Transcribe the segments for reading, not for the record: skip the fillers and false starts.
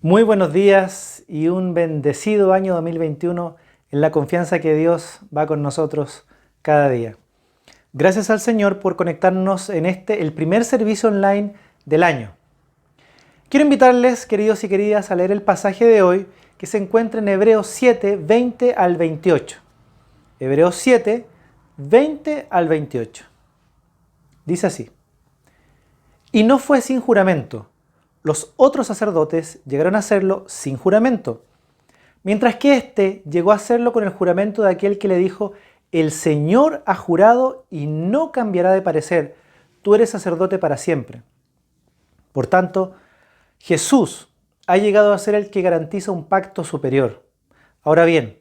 Muy buenos días y un bendecido año 2021 en la confianza que Dios va con nosotros cada día. Gracias al Señor por conectarnos en el primer servicio online del año. Quiero invitarles, queridos y queridas, a leer el pasaje de hoy que se encuentra en Hebreos 7, 20 al 28. Hebreos 7, 20 al 28. Dice así: Y no fue sin juramento. Los otros sacerdotes llegaron a hacerlo sin juramento, mientras que éste llegó a hacerlo con el juramento de aquel que le dijo: el Señor ha jurado y no cambiará de parecer, tú eres sacerdote para siempre. Por tanto, Jesús ha llegado a ser el que garantiza un pacto superior. Ahora bien,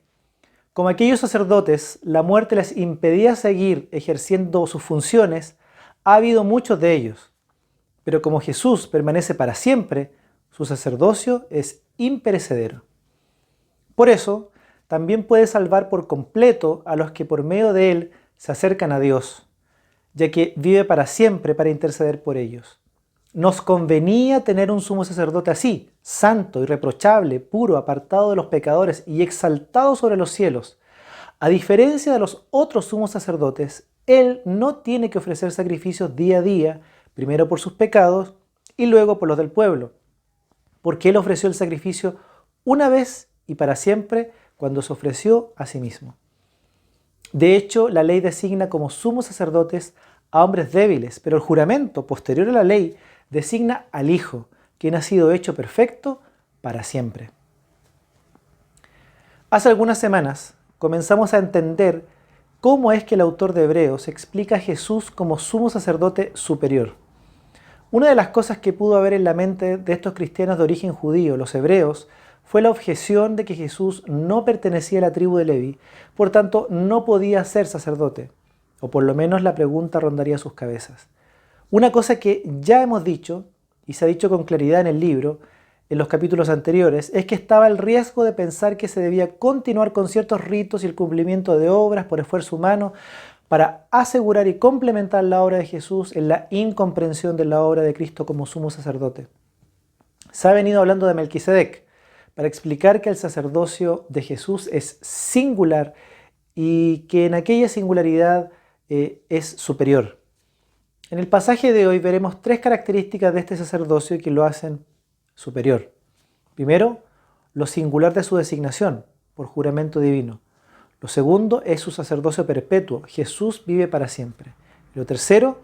como aquellos sacerdotes la muerte les impedía seguir ejerciendo sus funciones, ha habido muchos de ellos. Pero como Jesús permanece para siempre, su sacerdocio es imperecedero. Por eso, también puede salvar por completo a los que por medio de él se acercan a Dios, ya que vive para siempre para interceder por ellos. Nos convenía tener un sumo sacerdote así, santo, irreprochable, puro, apartado de los pecadores y exaltado sobre los cielos. A diferencia de los otros sumos sacerdotes, él no tiene que ofrecer sacrificios día a día, primero por sus pecados y luego por los del pueblo, porque él ofreció el sacrificio una vez y para siempre cuando se ofreció a sí mismo. De hecho, la ley designa como sumos sacerdotes a hombres débiles, pero el juramento posterior a la ley designa al Hijo, quien ha sido hecho perfecto para siempre. Hace algunas semanas comenzamos a entender cómo es que el autor de Hebreos explica a Jesús como sumo sacerdote superior. Una de las cosas que pudo haber en la mente de estos cristianos de origen judío, los hebreos, fue la objeción de que Jesús no pertenecía a la tribu de Leví, por tanto no podía ser sacerdote, o por lo menos la pregunta rondaría sus cabezas. Una cosa que ya hemos dicho, y se ha dicho con claridad en el libro, en los capítulos anteriores, es que estaba el riesgo de pensar que se debía continuar con ciertos ritos y el cumplimiento de obras por esfuerzo humano para asegurar y complementar la obra de Jesús en la incomprensión de la obra de Cristo como sumo sacerdote. Se ha venido hablando de Melquisedec para explicar que el sacerdocio de Jesús es singular y que en aquella singularidad es superior. En el pasaje de hoy veremos tres características de este sacerdocio que lo hacen superior. Primero, lo singular de su designación por juramento divino. Lo segundo es su sacerdocio perpetuo. Jesús vive para siempre. Y lo tercero,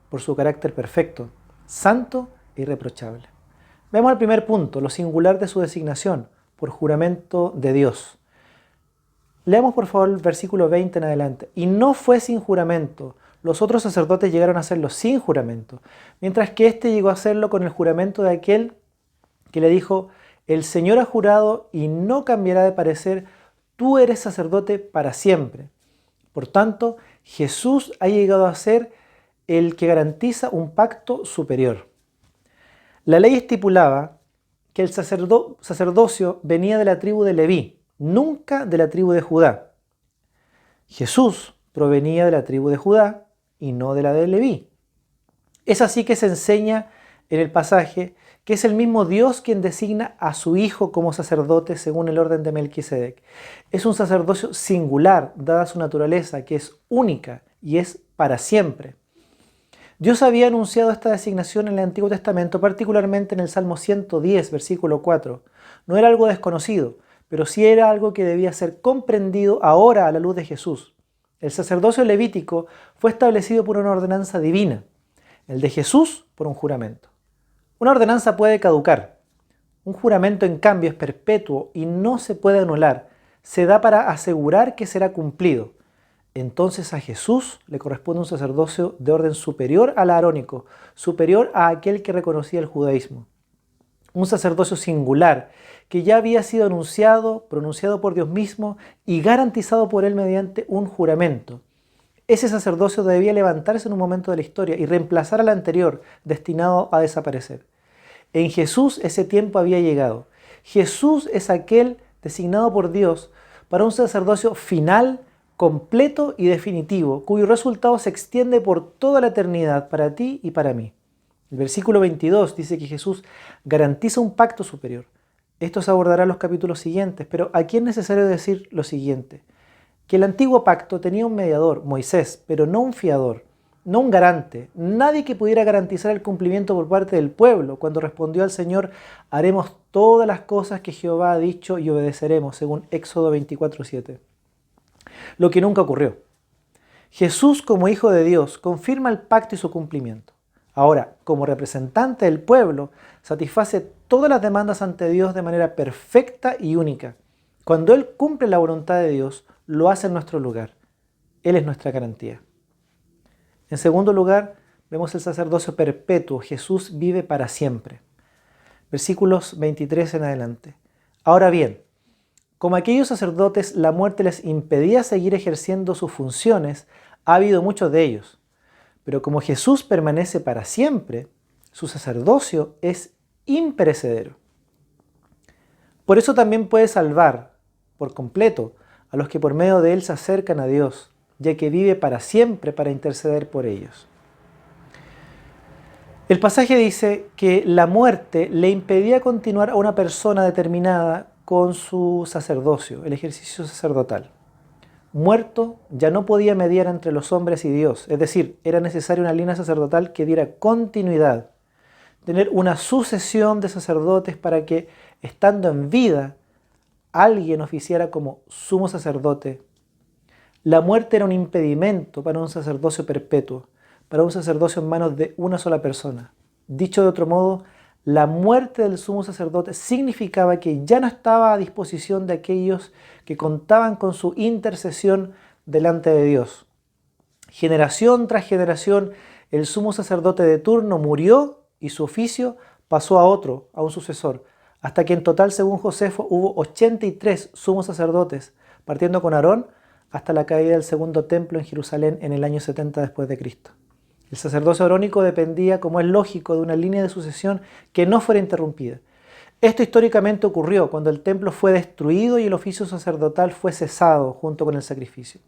por su carácter perfecto, santo e irreprochable. Vemos el primer punto, lo singular de su designación por juramento de Dios. Leamos por favor el versículo 20 en adelante. Y no fue sin juramento. Los otros sacerdotes llegaron a hacerlo sin juramento, mientras que éste llegó a hacerlo con el juramento de aquel que le dijo: el Señor ha jurado y no cambiará de parecer, tú eres sacerdote para siempre. Por tanto, Jesús ha llegado a ser el que garantiza un pacto superior. La ley estipulaba que el sacerdocio venía de la tribu de Leví, nunca de la tribu de Judá. Jesús provenía de la tribu de Judá y no de la de Leví. Es así que se enseña en el pasaje que es el mismo Dios quien designa a su Hijo como sacerdote según el orden de Melquisedec. Es un sacerdocio singular, dada su naturaleza, que es única y es para siempre. Dios había anunciado esta designación en el Antiguo Testamento, particularmente en el Salmo 110, versículo 4. No era algo desconocido, pero sí era algo que debía ser comprendido ahora a la luz de Jesús. El sacerdocio levítico fue establecido por una ordenanza divina, el de Jesús por un juramento. Una ordenanza puede caducar. Un juramento, en cambio, es perpetuo y no se puede anular. Se da para asegurar que será cumplido. Entonces a Jesús le corresponde un sacerdocio de orden superior al arónico, superior a aquel que reconocía el judaísmo. Un sacerdocio singular que ya había sido anunciado, pronunciado por Dios mismo y garantizado por él mediante un juramento. Ese sacerdocio debía levantarse en un momento de la historia y reemplazar al anterior, destinado a desaparecer. En Jesús ese tiempo había llegado. Jesús es aquel designado por Dios para un sacerdocio final, completo y definitivo, cuyo resultado se extiende por toda la eternidad para ti y para mí. El versículo 22 dice que Jesús garantiza un pacto superior. Esto se abordará en los capítulos siguientes, pero aquí es necesario decir lo siguiente, que el antiguo pacto tenía un mediador, Moisés, pero no un fiador, no un garante, nadie que pudiera garantizar el cumplimiento por parte del pueblo. Cuando respondió al Señor, haremos todas las cosas que Jehová ha dicho y obedeceremos, según Éxodo 24:7. Lo que nunca ocurrió. Jesús, como Hijo de Dios, confirma el pacto y su cumplimiento. Ahora, como representante del pueblo, satisface todas las demandas ante Dios de manera perfecta y única. Cuando Él cumple la voluntad de Dios, lo hace en nuestro lugar. Él es nuestra garantía. En segundo lugar, vemos el sacerdocio perpetuo. Jesús vive para siempre. Versículos 23 en adelante. Ahora bien, como a aquellos sacerdotes la muerte les impedía seguir ejerciendo sus funciones, ha habido muchos de ellos. Pero como Jesús permanece para siempre, su sacerdocio es imperecedero. Por eso también puede salvar por completo a los que por medio de él se acercan a Dios, ya que vive para siempre para interceder por ellos. El pasaje dice que la muerte le impedía continuar a una persona determinada con su sacerdocio, el ejercicio sacerdotal. Muerto, ya no podía mediar entre los hombres y Dios, es decir, era necesaria una línea sacerdotal que diera continuidad, tener una sucesión de sacerdotes para que, estando en vida, alguien oficiara como sumo sacerdote. La muerte era un impedimento para un sacerdocio perpetuo, para un sacerdocio en manos de una sola persona. Dicho de otro modo, la muerte del sumo sacerdote significaba que ya no estaba a disposición de aquellos que contaban con su intercesión delante de Dios. Generación tras generación, el sumo sacerdote de turno murió y su oficio pasó a otro, a un sucesor, hasta que en total, según Josefo, hubo 83 sumos sacerdotes, partiendo con Aarón hasta la caída del segundo templo en Jerusalén en el año 70 después de Cristo. El sacerdocio arónico dependía, como es lógico, de una línea de sucesión que no fuera interrumpida. Esto históricamente ocurrió cuando el templo fue destruido y el oficio sacerdotal fue cesado junto con el sacrificio.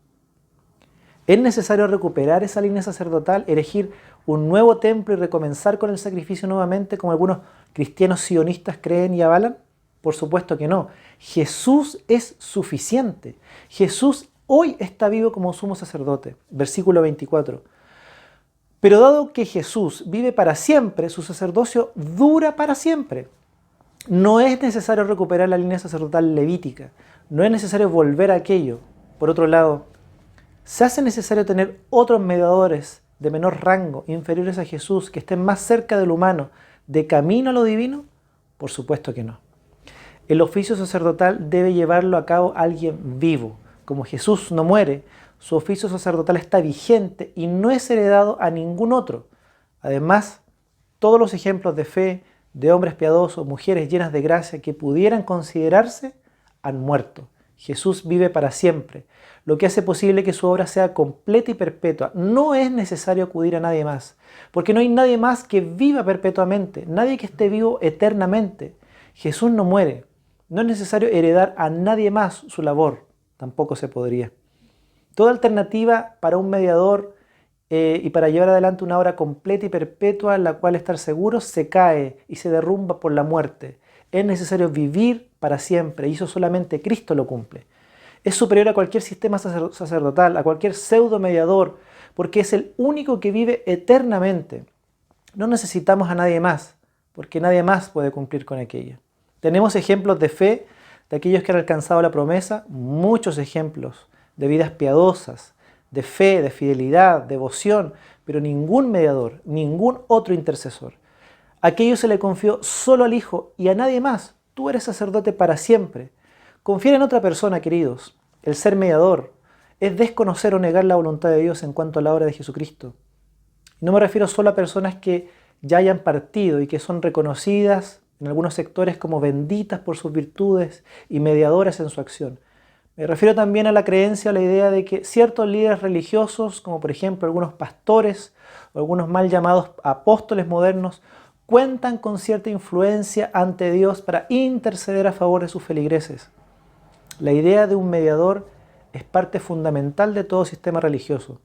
Es necesario recuperar esa línea sacerdotal, erigir un nuevo templo y recomenzar con el sacrificio nuevamente, como algunos cristianos sionistas creen y avalan. Por supuesto que no. Jesús es suficiente. Jesús hoy está vivo como sumo sacerdote. Versículo 24. Pero dado que Jesús vive para siempre, su sacerdocio dura para siempre. No es necesario recuperar la línea sacerdotal levítica. No es necesario volver a aquello. Por otro lado, ¿se hace necesario tener otros mediadores de menor rango, inferiores a Jesús, que estén más cerca del humano, de camino a lo divino? Por supuesto que no. El oficio sacerdotal debe llevarlo a cabo alguien vivo. Como Jesús no muere, su oficio sacerdotal está vigente y no es heredado a ningún otro. Además, todos los ejemplos de fe, de hombres piadosos, mujeres llenas de gracia que pudieran considerarse, han muerto. Jesús vive para siempre, lo que hace posible que su obra sea completa y perpetua. No es necesario acudir a nadie más, porque no hay nadie más que viva perpetuamente, nadie que esté vivo eternamente. Jesús no muere. No es necesario heredar a nadie más su labor, tampoco se podría. Toda alternativa para un mediador y para llevar adelante una obra completa y perpetua en la cual estar seguros se cae y se derrumba por la muerte. Es necesario vivir para siempre y eso solamente Cristo lo cumple. Es superior a cualquier sistema sacerdotal, a cualquier pseudo mediador, porque es el único que vive eternamente. No necesitamos a nadie más, porque nadie más puede cumplir con aquello. Tenemos ejemplos de fe de aquellos que han alcanzado la promesa, muchos ejemplos de vidas piadosas, de fe, de fidelidad, devoción, pero ningún mediador, ningún otro intercesor. Aquello se le confió solo al Hijo y a nadie más. Tú eres sacerdote para siempre. Confiar en otra persona, queridos. El ser mediador es desconocer o negar la voluntad de Dios en cuanto a la obra de Jesucristo. No me refiero solo a personas que ya hayan partido y que son reconocidas en algunos sectores como benditas por sus virtudes y mediadoras en su acción. Me refiero también a la creencia o la idea de que ciertos líderes religiosos, como por ejemplo algunos pastores o algunos mal llamados apóstoles modernos, cuentan con cierta influencia ante Dios para interceder a favor de sus feligreses. La idea de un mediador es parte fundamental de todo sistema religioso.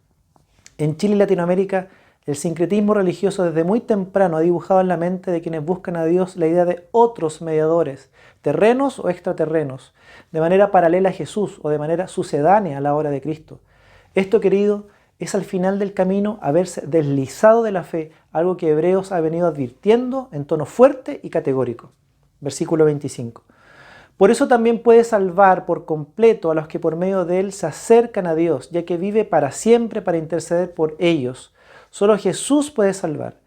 En Chile y Latinoamérica El sincretismo religioso desde muy temprano ha dibujado en la mente de quienes buscan a Dios la idea de otros mediadores, terrenos o extraterrenos, de manera paralela a Jesús o de manera sucedánea a la obra de Cristo. Esto, querido, es al final del camino haberse deslizado de la fe, algo que Hebreos ha venido advirtiendo en tono fuerte y categórico. Versículo 25. Por eso también puede salvar por completo a los que por medio de él se acercan a Dios, ya que vive para siempre para interceder por ellos. Solo Jesús puede salvar.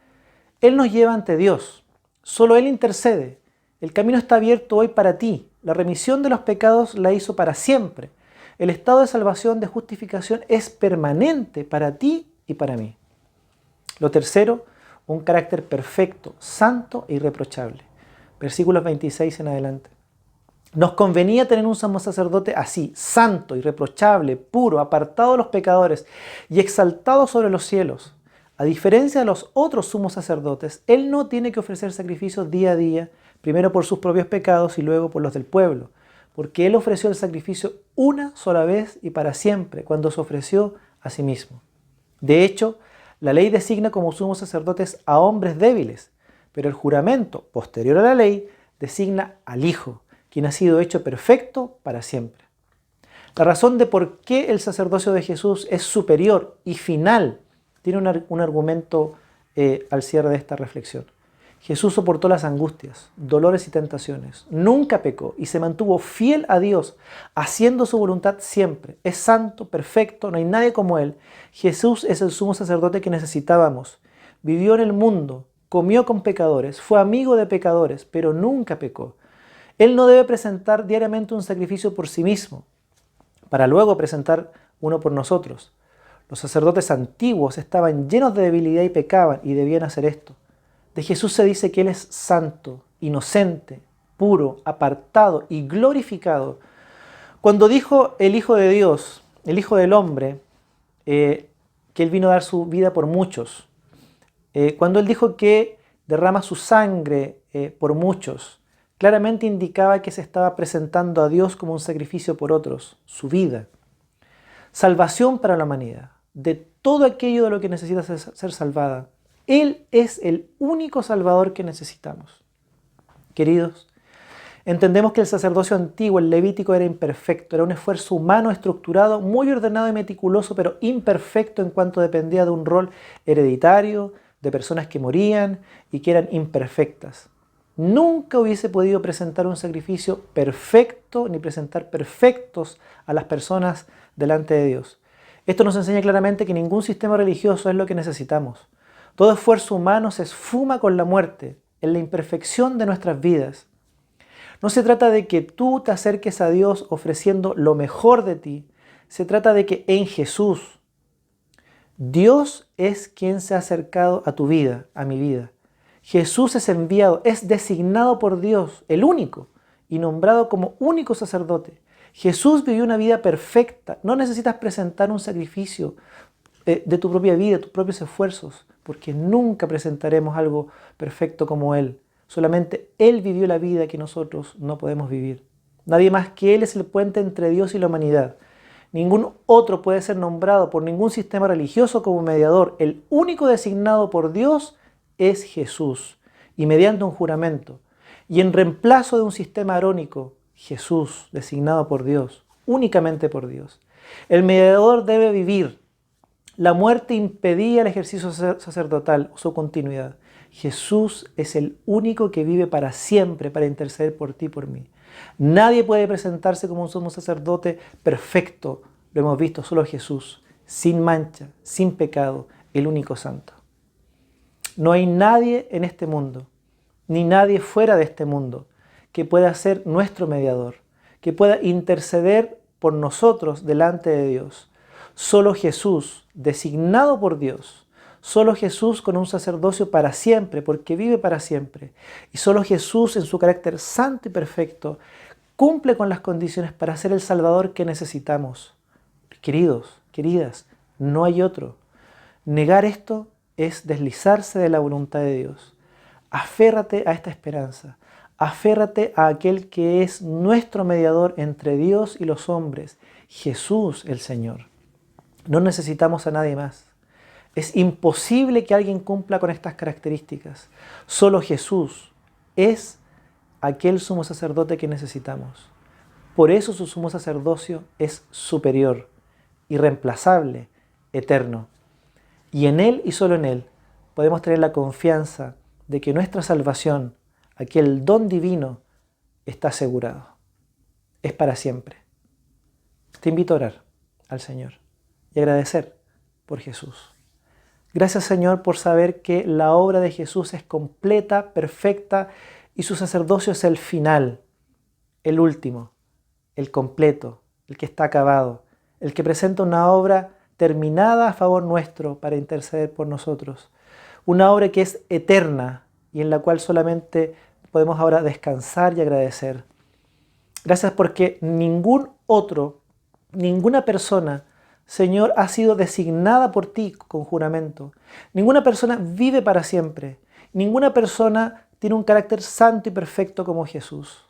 Él nos lleva ante Dios. Solo Él intercede. El camino está abierto hoy para ti. La remisión de los pecados la hizo para siempre. El estado de salvación, de justificación, es permanente para ti y para mí. Lo tercero, un carácter perfecto, santo e irreprochable. Versículos 26 en adelante. Nos convenía tener un sumo sacerdote así, santo, irreprochable, puro, apartado de los pecadores y exaltado sobre los cielos. A diferencia de los otros sumos sacerdotes, él no tiene que ofrecer sacrificios día a día, primero por sus propios pecados y luego por los del pueblo, porque él ofreció el sacrificio una sola vez y para siempre, cuando se ofreció a sí mismo. De hecho, la ley designa como sumos sacerdotes a hombres débiles, pero el juramento, posterior a la ley, designa al Hijo, quien ha sido hecho perfecto para siempre. La razón de por qué el sacerdocio de Jesús es superior y final tiene un argumento al cierre de esta reflexión. Jesús soportó las angustias, dolores y tentaciones. Nunca pecó y se mantuvo fiel a Dios, haciendo su voluntad siempre. Es santo, perfecto, no hay nadie como Él. Jesús es el sumo sacerdote que necesitábamos. Vivió en el mundo, comió con pecadores, fue amigo de pecadores, pero nunca pecó. Él no debe presentar diariamente un sacrificio por sí mismo, para luego presentar uno por nosotros. Los sacerdotes antiguos estaban llenos de debilidad y pecaban y debían hacer esto. De Jesús se dice que Él es santo, inocente, puro, apartado y glorificado. Cuando dijo el Hijo de Dios, el Hijo del Hombre, que Él vino a dar su vida por muchos, cuando Él dijo que derrama su sangre por muchos, claramente indicaba que se estaba presentando a Dios como un sacrificio por otros, su vida. Salvación para la humanidad, de todo aquello de lo que necesita ser salvada. Él es el único Salvador que necesitamos. Queridos, entendemos que el sacerdocio antiguo, el levítico, era imperfecto, era un esfuerzo humano estructurado, muy ordenado y meticuloso, pero imperfecto en cuanto dependía de un rol hereditario, de personas que morían y que eran imperfectas. Nunca hubiese podido presentar un sacrificio perfecto ni presentar perfectos a las personas delante de Dios. Esto nos enseña claramente que ningún sistema religioso es lo que necesitamos. Todo esfuerzo humano se esfuma con la muerte, en la imperfección de nuestras vidas. No se trata de que tú te acerques a Dios ofreciendo lo mejor de ti. Se trata de que en Jesús, Dios es quien se ha acercado a tu vida, a mi vida. Jesús es enviado, es designado por Dios, el único, y nombrado como único sacerdote. Jesús vivió una vida perfecta. No necesitas presentar un sacrificio de tu propia vida, de tus propios esfuerzos, porque nunca presentaremos algo perfecto como Él. Solamente Él vivió la vida que nosotros no podemos vivir. Nadie más que Él es el puente entre Dios y la humanidad. Ningún otro puede ser nombrado por ningún sistema religioso como mediador. El único designado por Dios es Jesús, y mediante un juramento. Y en reemplazo de un sistema arónico, Jesús, designado por Dios, únicamente por Dios. El mediador debe vivir. La muerte impedía el ejercicio sacerdotal o su continuidad. Jesús es el único que vive para siempre para interceder por ti y por mí. Nadie puede presentarse como un sumo sacerdote perfecto. Lo hemos visto, solo Jesús, sin mancha, sin pecado, el único santo. No hay nadie en este mundo, ni nadie fuera de este mundo, que pueda ser nuestro mediador, que pueda interceder por nosotros delante de Dios. Solo Jesús, designado por Dios, solo Jesús con un sacerdocio para siempre, porque vive para siempre, y solo Jesús en su carácter santo y perfecto cumple con las condiciones para ser el Salvador que necesitamos. Queridos, queridas, no hay otro. Negar esto es deslizarse de la voluntad de Dios. Aférrate a esta esperanza. Aférrate a aquel que es nuestro mediador entre Dios y los hombres, Jesús el Señor. No necesitamos a nadie más. Es imposible que alguien cumpla con estas características. Solo Jesús es aquel sumo sacerdote que necesitamos. Por eso su sumo sacerdocio es superior, irreemplazable, eterno. Y en Él y solo en Él podemos tener la confianza de que nuestra salvación, aquel don divino, está asegurado. Es para siempre. Te invito a orar al Señor y agradecer por Jesús. Gracias, Señor, por saber que la obra de Jesús es completa, perfecta, y su sacerdocio es el final, el último, el completo, el que está acabado, el que presenta una obra terminada a favor nuestro para interceder por nosotros. Una obra que es eterna y en la cual solamente podemos ahora descansar y agradecer. Gracias porque ningún otro, ninguna persona, Señor, ha sido designada por ti con juramento. Ninguna persona vive para siempre. Ninguna persona tiene un carácter santo y perfecto como Jesús.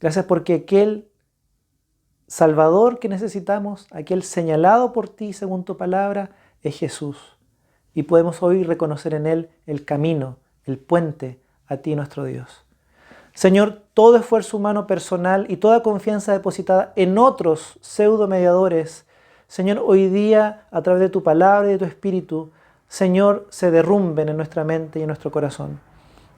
Gracias porque aquel Salvador que necesitamos, aquel señalado por ti según tu palabra, es Jesús. Y podemos hoy reconocer en Él el camino, el puente a ti, nuestro Dios. Señor, todo esfuerzo humano personal y toda confianza depositada en otros pseudo mediadores, Señor, hoy día, a través de tu palabra y de tu Espíritu, Señor, se derrumben en nuestra mente y en nuestro corazón.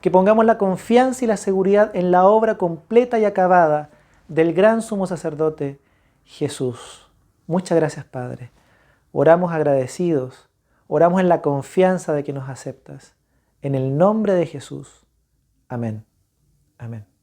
Que pongamos la confianza y la seguridad en la obra completa y acabada del gran sumo sacerdote, Jesús. Muchas gracias, Padre. Oramos agradecidos, oramos en la confianza de que nos aceptas. En el nombre de Jesús. Amén. Amén.